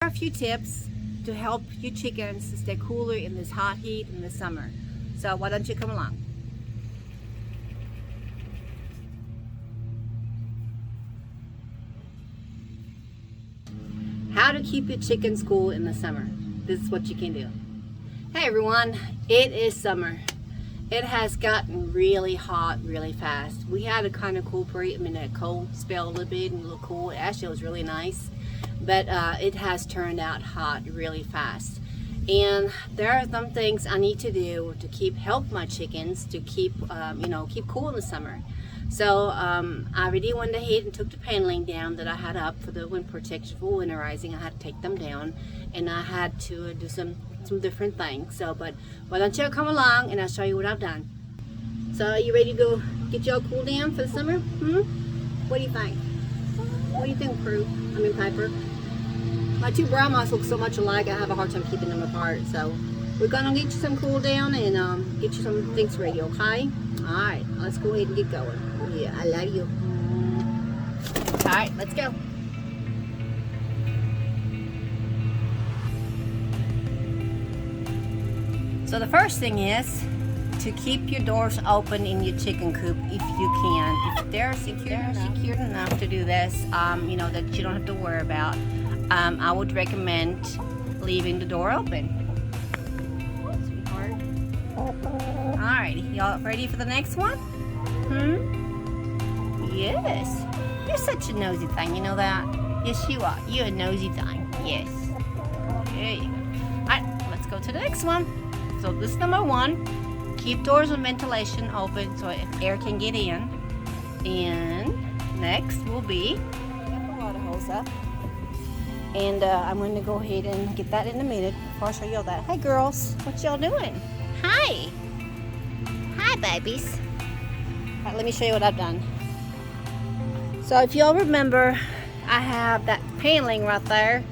a few tips to help your chickens stay cooler in this hot heat in the summer. So why don't you come along? How to keep your chickens cool in the summer. This is what you can do. Hey everyone, it is summer. It has gotten really hot really fast. We had a kind of cool a cold spell a little bit and a little cool. Actually, it was really nice, but it has turned out hot really fast. And there are some things I need to do to help my chickens to keep keep cool in the summer. So I already went ahead and took the paneling down that I had up for the wind protection for winterizing. I had to take them down, and I had to do some different things. So, but why don't you come along and I'll show you what I've done. So, are you ready to go get y'all cool down for the summer? What do you think? What do you think, Prue? Piper. My two Brahmas look so much alike, I have a hard time keeping them apart. So, we're gonna get you some cool down and get you some things ready, okay? Alright, let's go ahead and get going. Yeah, I love you. Alright, let's go. So the first thing is to keep your doors open in your chicken coop if you can. If they're secure enough to do this, that you don't have to worry about, I would recommend leaving the door open. Alright, y'all ready for the next one? Yes. You're such a nosy thing, you know that? Yes, you are. You're a nosy thing. Yes. There you go. Alright, let's go to the next one. So this is number 1. Keep doors and ventilation open so air can get in. And next will be the water hose up. And I'm going to go ahead and get that in a minute before I show y'all that. Hey girls, what y'all doing? Hi. Hi babies. Alright, let me show you what I've done. So if y'all remember, I have that paneling right there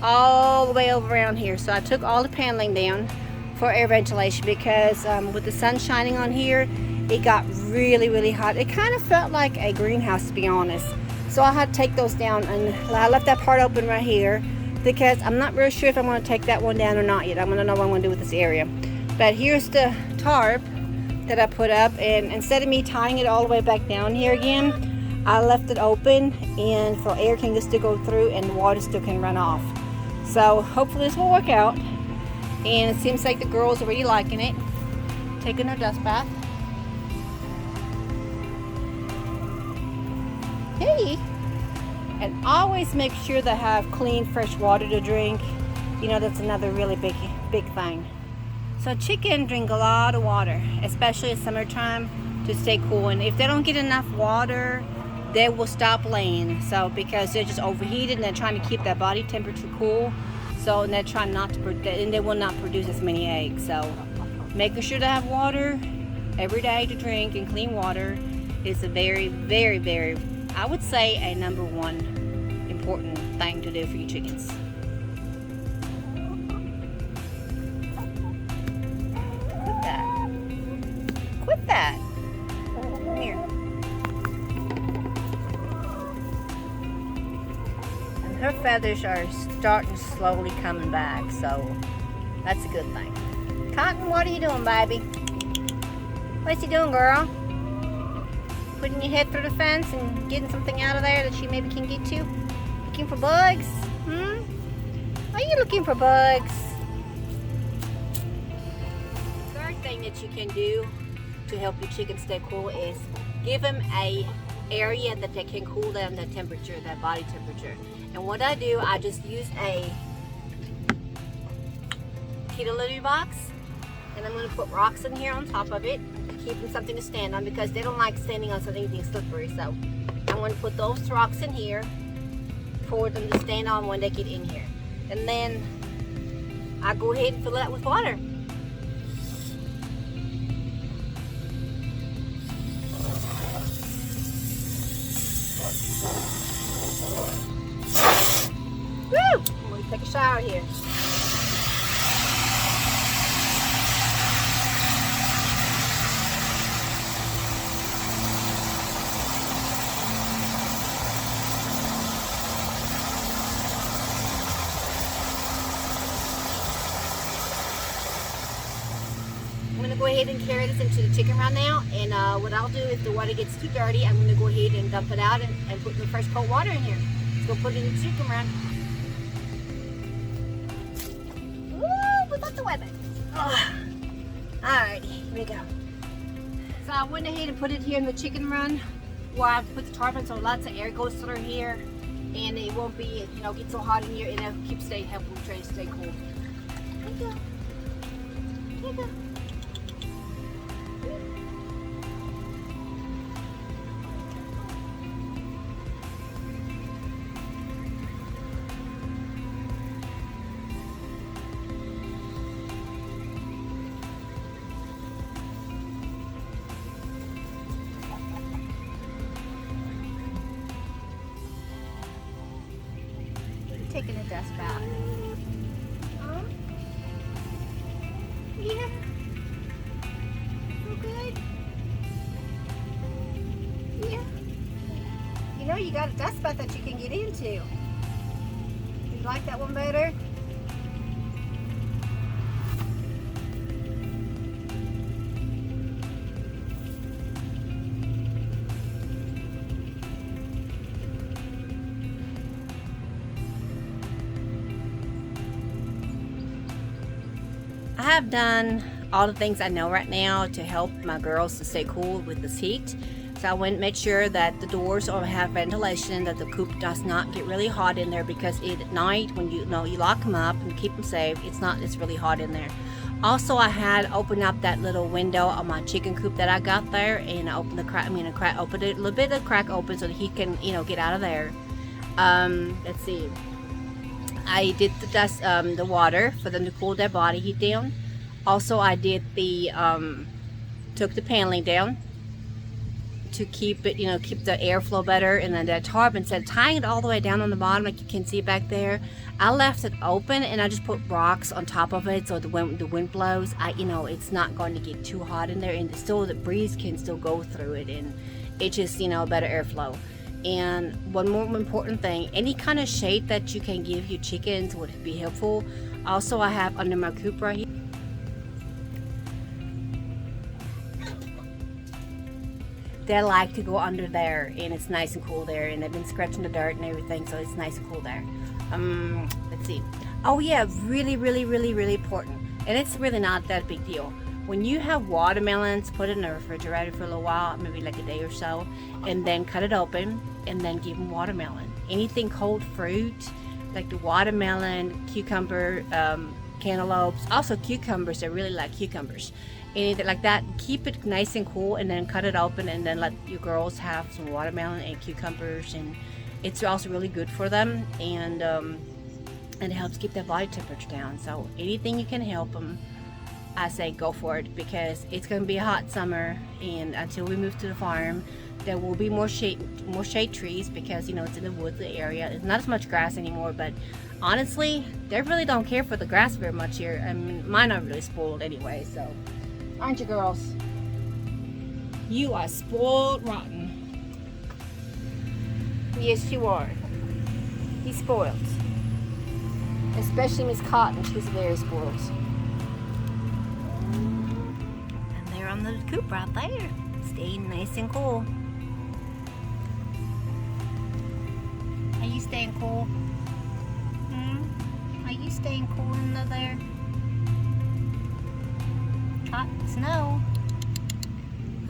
all the way over around here. So I took all the paneling down for air ventilation because with the sun shining on here, it got really hot. It kind of felt like a greenhouse, to be honest. So I had to take those down, and I left that part open right here because I'm not really sure if I'm going to take that one down or not yet. I'm going to know what I'm going to do with this area. But here's the tarp that I put up, and instead of me tying it all the way back down here again, I left it open, and so air can just still go through and the water still can run off. So hopefully this will work out. And it seems like the girls are really liking it. Taking their dust bath. Hey! And always make sure they have clean, fresh water to drink. That's another really big thing. So chickens drink a lot of water, especially in summertime, to stay cool. And if they don't get enough water, they will stop laying. So because they're just overheated and they're trying to keep their body temperature cool. So and they're trying not to, and they will not produce as many eggs. So making sure to have water every day to drink and clean water is a very, I would say, a number 1 important thing to do for your chickens. Quit that. Come here. And her feathers are starting slowly coming back, so that's a good thing. Cotton, what are you doing, baby? What's you doing, girl? Putting your head through the fence and getting something out of there that she maybe can get to? Looking for bugs? Are you looking for bugs? The third thing that you can do to help your chickens stay cool is give them a area that they can cool down their temperature, their body temperature. And what I do, I just use a litter box, and I'm going to put rocks in here on top of it to keep them something to stand on because they don't like standing on something slippery. So I'm going to put those rocks in here for them to stand on when they get in here. And then I go ahead and fill that with water. Woo! I'm going to take a shower here. gonna go ahead and carry this into the chicken run now. And what I'll do if the water gets too dirty, I'm gonna go ahead and dump it out and put the fresh cold water in here. Let's go put it in the chicken run. Woo, we got the weather. Oh. Alright, here we go. So I went ahead and put it here in the chicken run where I put the tarp on so lots of air goes through here and it won't be, you know, get so hot in here and it'll keep helping try to stay cool. Here you go. Here you go. Taking a dust bath. Yeah. Feel good? Yeah. You know, you got a dust bath that you can get into. You like that one better? I have done all the things I know right now to help my girls to stay cool with this heat. So I went and made sure that the doors have ventilation, that the coop does not get really hot in there, because at night when you lock them up and keep them safe, it's really hot in there. Also, I had opened up that little window on my chicken coop that I got there, and I opened opened it a little bit of crack open so that he can, get out of there. Let's see. I did the water for them to cool their body heat down. Also, I did took the paneling down to keep it, keep the airflow better. And then the tarp, instead of tying it all the way down on the bottom like you can see back there, I left it open and I just put rocks on top of it so when the wind blows, it's not going to get too hot in there, and the breeze can still go through it, and it just, better airflow. And one more important thing, any kind of shade that you can give your chickens would be helpful. Also, I have under my coop right here, they like to go under there, and it's nice and cool there, and they've been scratching the dirt and everything, so it's nice and cool there. Let's see. Oh yeah, really, really, really, really important, and it's really not that big deal. When you have watermelons, put it in the refrigerator for a little while, maybe like a day or so, and then cut it open and then give them watermelon. Anything cold fruit, like the watermelon, cucumber, cantaloupes, also cucumbers, I really like cucumbers. Anything like that, keep it nice and cool, and then cut it open, and then let your girls have some watermelon and cucumbers, and it's also really good for them, and it helps keep their body temperature down. So anything you can help them, I say go for it, because it's going to be a hot summer, and until we move to the farm, there will be more shade trees, because it's in the woods area. It's not as much grass anymore, but honestly, they really don't care for the grass very much here. I mean, mine are really spoiled anyway, so aren't you, girls? You are spoiled rotten. Yes, you are. He's spoiled. Especially Miss Cotton, she's very spoiled. And they're on the coop right there, staying nice and cool. Are you staying cool? Are you staying cool in there? Hot snow.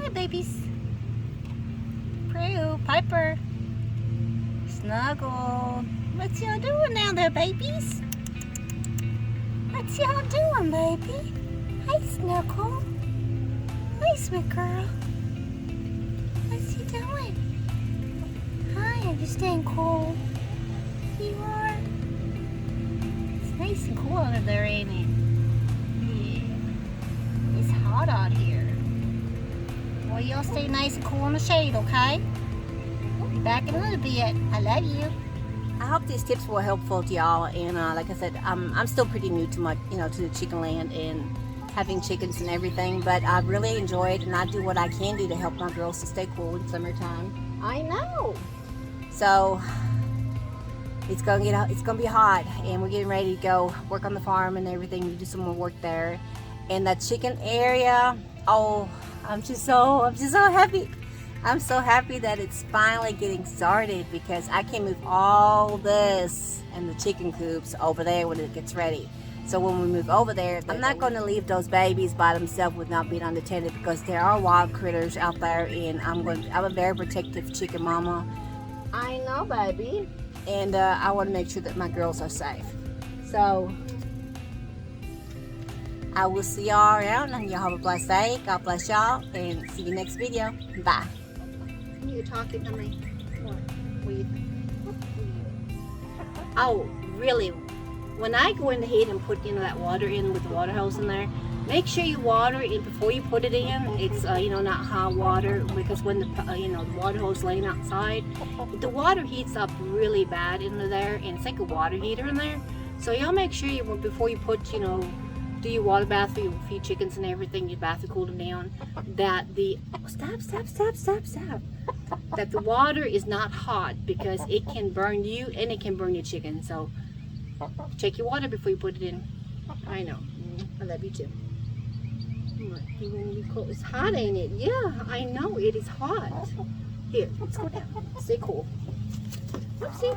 Hi, babies. Prue, Piper, Snuggle. What's y'all doing now there, babies? What's y'all doing, baby? Hi, Snuggle. Hi, sweet girl. What's you doing? Hi, are you staying cool? You are? It's nice and cool under there, ain't it? Yeah. It's hot out here. Well, y'all stay nice and cool in the shade, okay? We'll be back in a little bit. I love you. I hope these tips were helpful to y'all, and like I said, I'm still pretty new to to the chicken land and having chickens and everything, but I really enjoy it, and I do what I can do to help my girls to stay cool in summertime. I know. So it's gonna be hot, and we're getting ready to go work on the farm and everything. We do some more work there, in that chicken area. Oh, I'm just so happy. I'm so happy that it's finally getting started because I can move all this and the chicken coops over there when it gets ready. So when we move over there, I'm not going to leave those babies by themselves without being unattended because there are wild critters out there, and I'm a very protective chicken mama. I know, baby. And I want to make sure that my girls are safe. So I will see y'all around, and y'all have a blessed day. God bless y'all, and see you next video. Bye. You're talking to me. What? Oh, really? When I go in ahead and put that water in with the water hose in there, make sure you water it before you put it in. It's not hot water, because when the water hose laying outside, the water heats up really bad into there, and it's like a water heater in there. So y'all make sure you before you put do your water bath for your feed chickens and everything, your bath to cool them down, that the that the water is not hot, because it can burn you and it can burn your chicken. So check your water before you put it in. I know. I love you too. It's hot, ain't it? Yeah, I know it is hot. Here, let's go down. Stay cool. Oopsie.